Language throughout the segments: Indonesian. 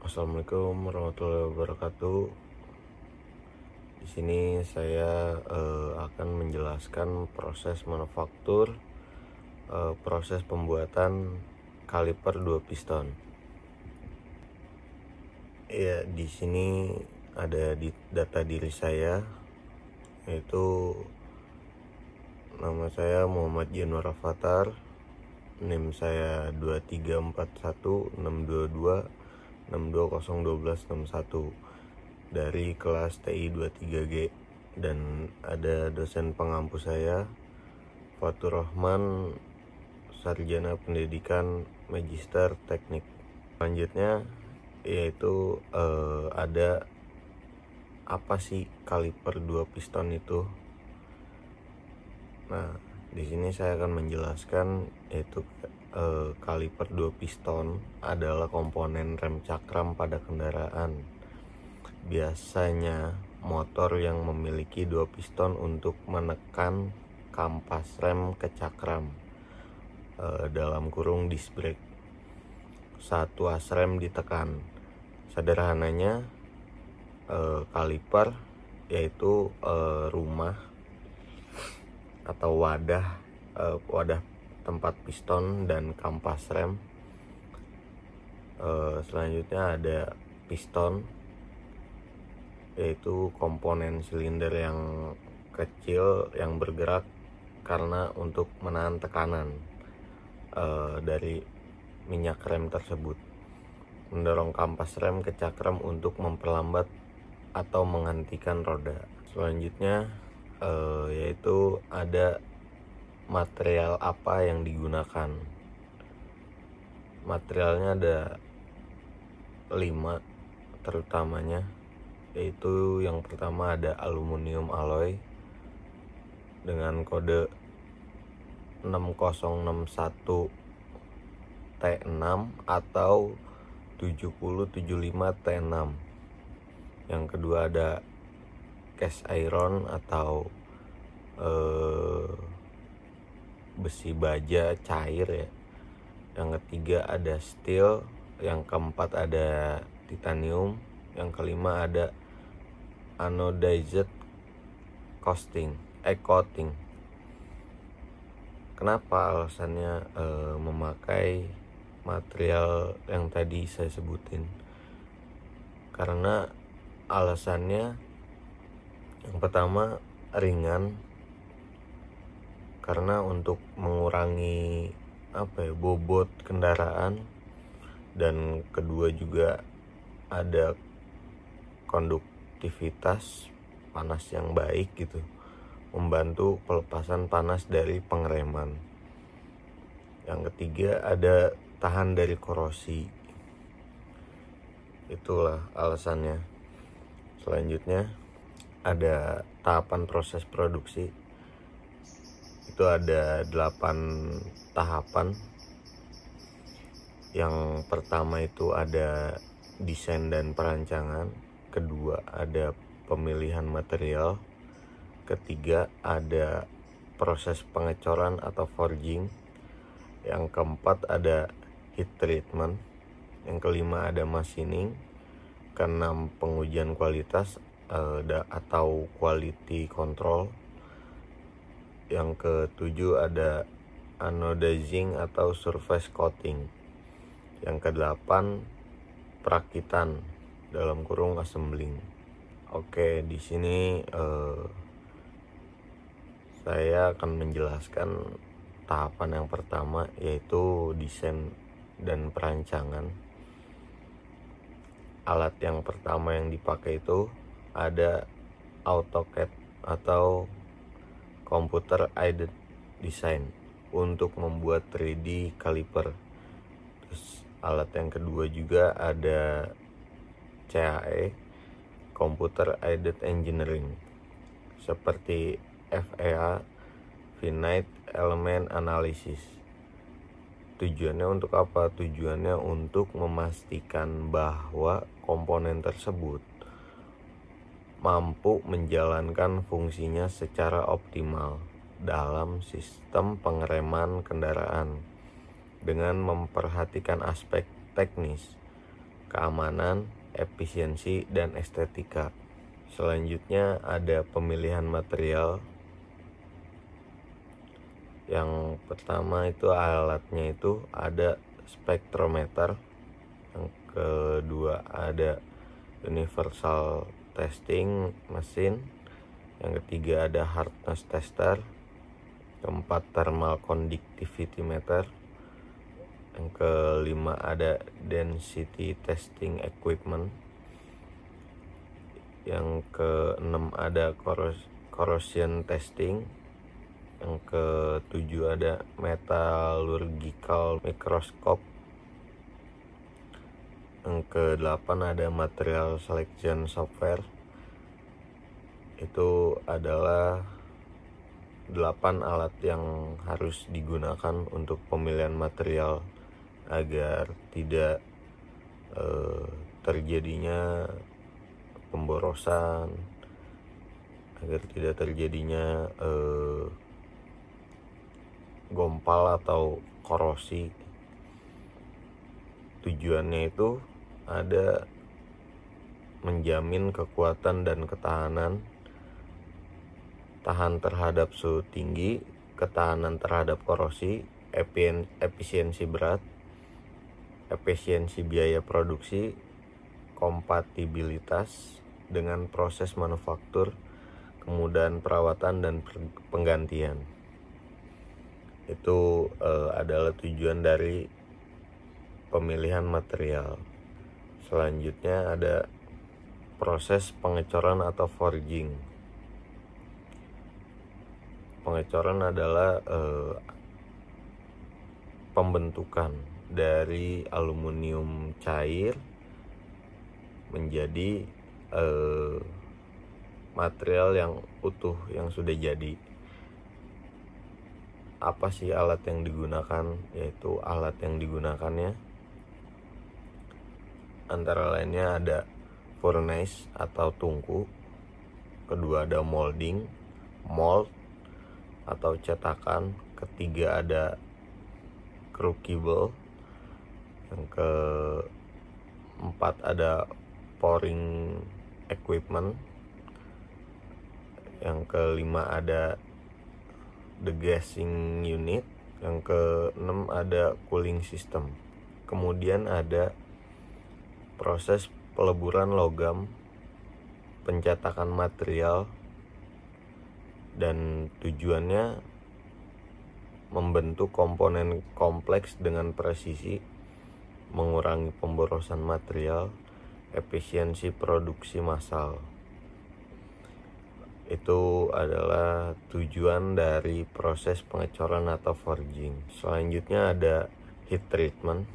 Assalamualaikum warahmatullahi wabarakatuh. Di sini saya akan menjelaskan proses manufaktur, proses pembuatan kaliper 2 piston. Ya, di sini ada data diri saya, yaitu nama saya Muhammad Januar Avatar, NIM saya 2341622622621161 dari kelas TI 23G, dan ada dosen pengampu saya Fatur Rahman, sarjana pendidikan magister teknik. Selanjutnya yaitu ada apa sih kaliper 2 piston itu. Nah, di sini saya akan menjelaskan, yaitu kaliper 2 piston adalah komponen rem cakram pada kendaraan. Biasanya motor yang memiliki 2 piston untuk menekan kampas rem ke cakram, dalam kurung disc brake. Satu as rem ditekan. Sederhananya, kaliper yaitu rumah atau wadah tempat piston dan kampas rem. Selanjutnya ada piston, yaitu komponen silinder yang kecil yang bergerak karena untuk menahan tekanan dari minyak rem tersebut, mendorong kampas rem ke cakram untuk memperlambat atau menghentikan roda. Selanjutnya yaitu ada material apa yang digunakan. Materialnya ada 5 terutamanya, yaitu yang pertama ada aluminium alloy dengan kode 6061 T6 atau 7075 T6. Yang kedua ada cast iron atau besi baja cair ya. Yang ketiga ada steel, yang keempat ada titanium, yang kelima ada anodized coating. Kenapa alasannya memakai material yang tadi saya sebutin? Karena alasannya yang pertama ringan, karena untuk mengurangi bobot kendaraan, dan kedua juga ada konduktivitas panas yang baik gitu, membantu pelepasan panas dari pengereman. Yang ketiga ada tahan dari korosi. Itulah alasannya. Selanjutnya ada tahapan proses produksi. Itu ada 8 tahapan. Yang pertama itu ada desain dan perancangan. Kedua ada pemilihan material. Ketiga ada proses pengecoran atau forging. Yang keempat ada heat treatment. Yang kelima ada machining. Keenam pengujian kualitas atau quality control. Yang ketujuh ada anodizing atau surface coating. Yang kedelapan perakitan dalam kurung assembling. Oke, di sini saya akan menjelaskan tahapan yang pertama, yaitu desain dan perancangan. Alat yang pertama yang dipakai itu ada AutoCAD atau Computer Aided Design untuk membuat 3D kaliper. Terus alat yang kedua juga ada CAE, Computer Aided Engineering, seperti FEA, Finite Element Analysis. Tujuannya untuk apa? Tujuannya untuk memastikan bahwa komponen tersebut mampu menjalankan fungsinya secara optimal dalam sistem pengereman kendaraan dengan memperhatikan aspek teknis, keamanan, efisiensi, dan estetika. Selanjutnya ada pemilihan material. Yang pertama itu alatnya itu ada spektrometer. Yang kedua ada universal testing mesin. Yang ketiga ada hardness tester. Keempat thermal conductivity meter. Yang kelima ada density testing equipment. Yang keenam ada corrosion testing. Yang ketujuh ada metallurgical microscope. Yang kedelapan ada material selection software. Itu adalah 8 alat yang harus digunakan untuk pemilihan material agar tidak terjadinya pemborosan, agar tidak terjadinya gompal atau korosi. Tujuannya itu ada menjamin kekuatan dan ketahanan, tahan terhadap suhu tinggi, ketahanan terhadap korosi, efisiensi berat, efisiensi biaya produksi, kompatibilitas dengan proses manufaktur, kemudahan perawatan dan penggantian. Itu adalah tujuan dari pemilihan material. Selanjutnya ada proses pengecoran atau forging. Pengecoran adalah pembentukan dari aluminium cair menjadi material yang utuh yang sudah jadi. Apa sih alat yang digunakan? Yaitu alat yang digunakannya antara lainnya ada furnace atau tungku. Kedua ada molding, mold atau cetakan. Ketiga ada crucible. Yang keempat ada pouring equipment. Yang kelima ada degassing unit. Yang keenam ada cooling system. Kemudian ada proses peleburan logam, pencetakan material, dan tujuannya membentuk komponen kompleks dengan presisi, mengurangi pemborosan material, efisiensi produksi massal. Itu adalah tujuan dari proses pengecoran atau forging. Selanjutnya ada heat treatment.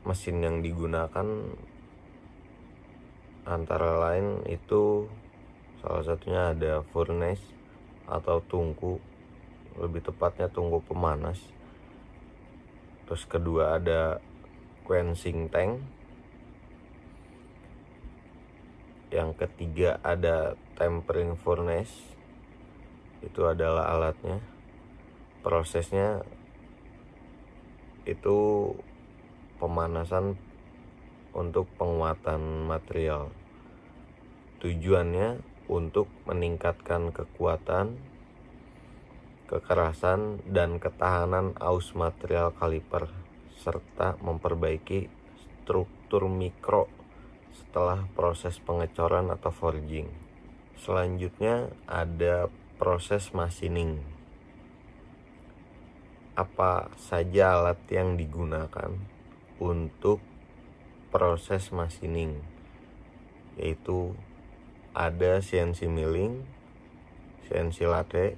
Mesin yang digunakan antara lain itu salah satunya ada furnace atau tungku, lebih tepatnya tungku pemanas. Terus kedua ada quenching tank. Yang ketiga ada tempering furnace. Itu adalah alatnya. Prosesnya itu pemanasan untuk penguatan material. Tujuannya untuk meningkatkan kekuatan, kekerasan, dan ketahanan aus material kaliper, serta memperbaiki struktur mikro setelah proses pengecoran atau forging. Selanjutnya ada proses machining. Apa saja alat yang digunakan untuk proses machining? Yaitu ada CNC milling, CNC lathe,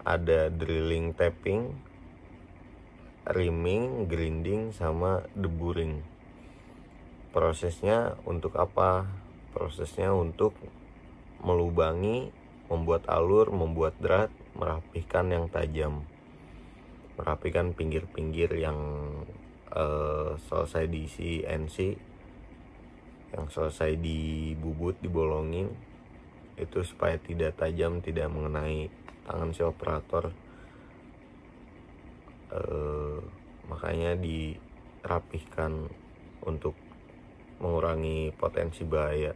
ada drilling tapping, reaming, grinding, sama deburring. Prosesnya untuk apa? Prosesnya untuk melubangi, membuat alur, membuat drat, merapikan yang tajam, merapikan pinggir-pinggir yang selesai diisi NC, yang selesai dibubut, dibolongin, itu supaya tidak tajam, tidak mengenai tangan si operator. makanya dirapihkan untuk mengurangi potensi bahaya.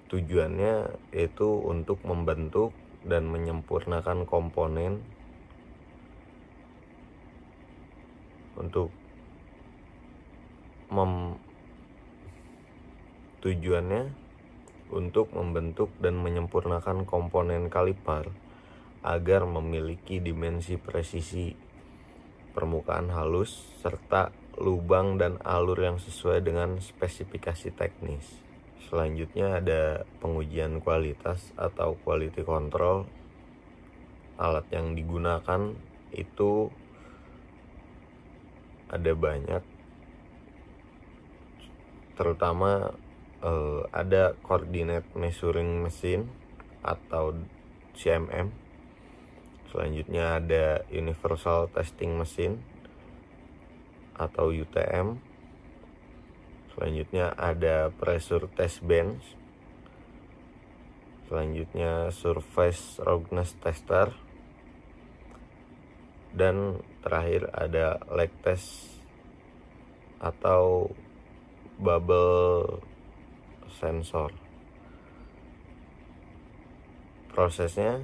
Tujuannya yaitu untuk membentuk dan menyempurnakan komponen untuk tujuannya untuk membentuk dan menyempurnakan komponen kaliper agar memiliki dimensi presisi, permukaan halus, serta lubang dan alur yang sesuai dengan spesifikasi teknis. Selanjutnya ada pengujian kualitas atau quality control. Alat yang digunakan itu ada banyak, terutama ada Coordinate Measuring Machine atau CMM. Selanjutnya ada Universal Testing Machine atau UTM. Selanjutnya ada Pressure Test Bench. Selanjutnya Surface Roughness Tester. Dan terakhir ada Lag Test atau Bubble Sensor. Prosesnya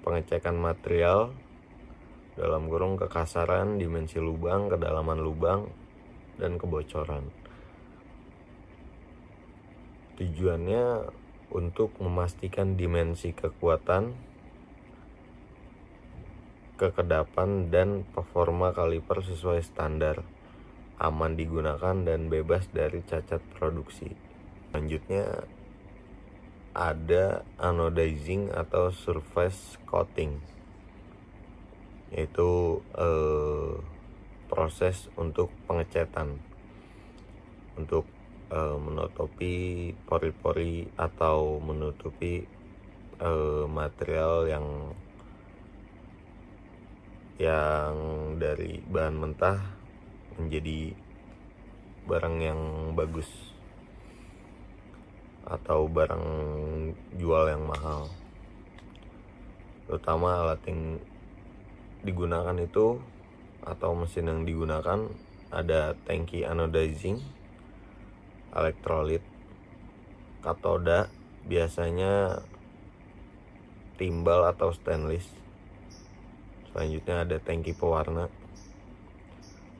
pengecekan material dalam kurung kekasaran, dimensi lubang, kedalaman lubang, dan kebocoran. Tujuannya untuk memastikan dimensi kekuatan, kekedapan, dan performa kaliper sesuai standar, aman digunakan, dan bebas dari cacat produksi. Selanjutnya ada anodizing atau surface coating, yaitu proses untuk pengecatan untuk menutupi pori-pori atau menutupi material yang dari bahan mentah menjadi barang yang bagus atau barang jual yang mahal. Terutama alat yang digunakan itu atau mesin yang digunakan ada tangki anodizing, elektrolit, katoda, biasanya timbal atau stainless. Selanjutnya ada tangki pewarna.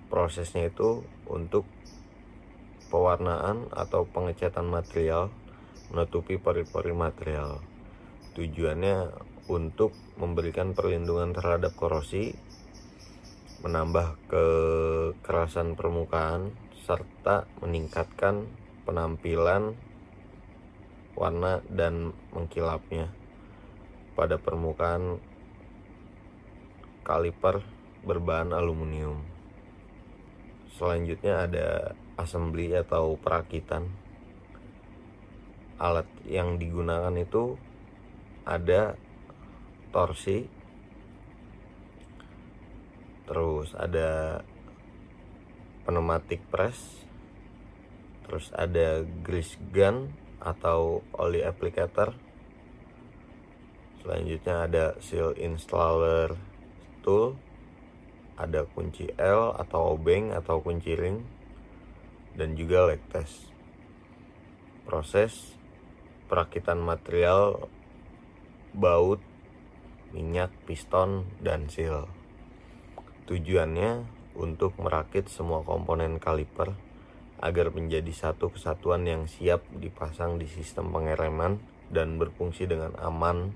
Prosesnya itu untuk pewarnaan atau pengecatan material, menutupi pori-pori material. Tujuannya untuk memberikan perlindungan terhadap korosi, menambah kekerasan permukaan, serta meningkatkan penampilan warna dan mengkilapnya pada permukaan kaliper berbahan aluminium. Selanjutnya ada assembly atau perakitan. Alat yang digunakan itu ada torsi, terus ada pneumatic press, terus ada grease gun atau oli applicator. Selanjutnya ada seal installer tool, ada kunci L atau obeng atau kunci ring, dan juga lag test. Proses perakitan material, baut, minyak, piston, dan seal. Tujuannya untuk merakit semua komponen kaliper agar menjadi satu kesatuan yang siap dipasang di sistem pengereman dan berfungsi dengan aman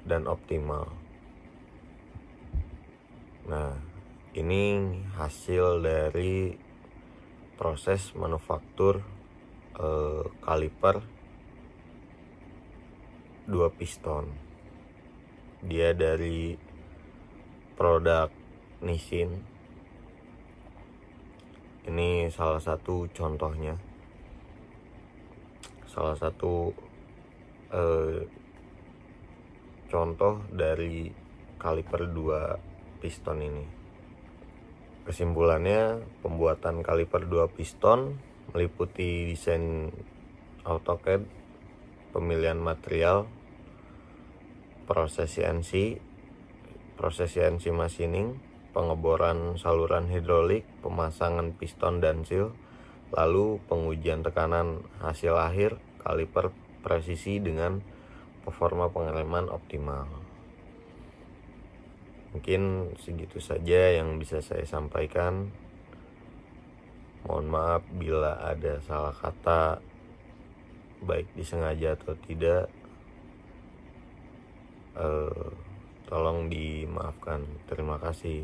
dan optimal. Nah, ini hasil dari proses manufaktur kaliper 2 piston. Dia dari produk Nissin. Ini salah satu contohnya, salah satu contoh dari kaliper 2 piston ini. Kesimpulannya, pembuatan kaliper 2 piston meliputi desain AutoCAD, pemilihan material, proses CNC, proses CNC machining, pengeboran saluran hidrolik, pemasangan piston dan seal, lalu pengujian tekanan. Hasil akhir kaliper presisi dengan performa pengereman optimal. Mungkin segitu saja yang bisa saya sampaikan. Mohon maaf bila ada salah kata, baik disengaja atau tidak. Tolong dimaafkan. Terima kasih.